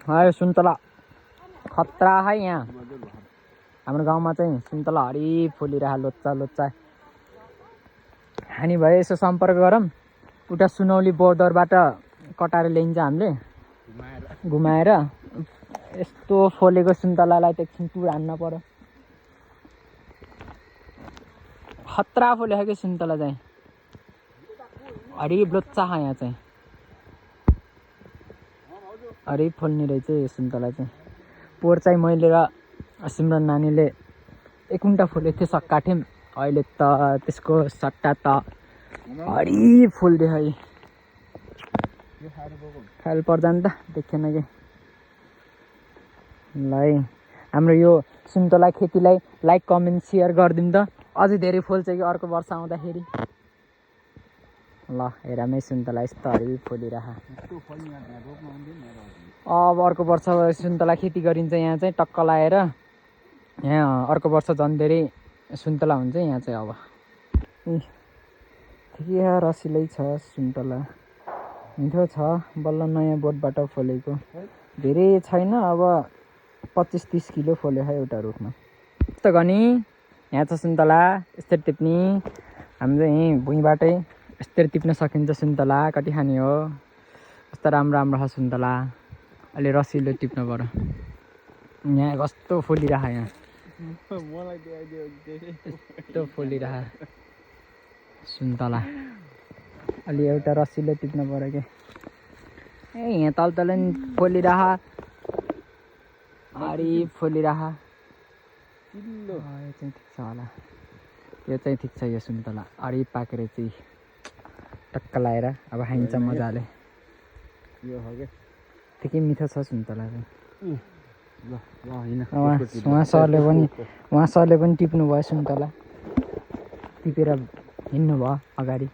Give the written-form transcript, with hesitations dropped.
सुन्तला खतरा है यहाँ हाम्रो गाउँमा चाहिँ सुन्तला हरि फुलिरह लोच्चा लोच्चा हानी भए यसो सम्पर्क गरौँ उता सुनौली बोर्डरबाट कटाएर ल्याइन्छ हामीले घुमाएर यस्तो फलेको सुन्तलालाई त एकछिन टुर हान्न पर्यो खतरा फल्यो कि सुन्तला चाहिँ हरि लोच्चा यहाँ चाहिँ हरि फल्ने रहेछ यो सुन्तला चाहिँ पोहोर चाहिँ मैले र सिमरन नानीले एक कुन्टा फुलेको थियो सक्का थियौँ अहिले त त्यसको सट्टा त हरि फुल्दै है खाल पर्दा नि त देखेन कि ल है हाम्रो यो सुन्तला खेतीलाई लाइक कमेन्ट सेयर गरिदिउँ त अझै धेरै फुल्छ कि अर्को वर्ष आउँदाखेरि ल हेरामै सुन्तला यस्तो हरि फुलिरह अब अर्को वर्ष सुन्तला खेती गरिन्छ यहाँ चाहिँ टक्क लाएर यहाँ अर्को वर्ष झन् धेरै सुन्तला हुन्छ यहाँ चाहिँ अब ठिकै रसिलै छ सुन्तला मिठो छ बल्ल नयाँ बोटबाट फलेको धेरै छैन अब 25-30 किलो फल्यो है एउटा रुखमा यस्तो गनी यहाँ छ सुन्तला यस्तरी टिप्ने हाम्रो यहीँ भुइँबाटै यस्तरी टिप्न सकिन्छ सुन्तला कति खाने हो कस्तो राम्रो राम्रो छ सुन्तला अलि रसिलो टिप्न पर्यो यहाँ कस्तो फुलिरह यहाँ यस्तो फुलिरह सुन्तला अलि एउटा रसिलो टिप्न पर्यो कि यहाँ तल तल नि फुलिरह हरि फुलिरह यो चाहिँ ठिक छ होला यो चाहिँ ठिक छ यो सुन्तला हरि पाकेर चाहिँ टक्क लाएर अब खाइन्छ मजाले यो हो क्या ठिकै मिठो छ सुन्तला चाहिँ उहाँ सरले पनि टिप्नु भयो सुन्तला टिपेर हिँड्नु भयो अगाडि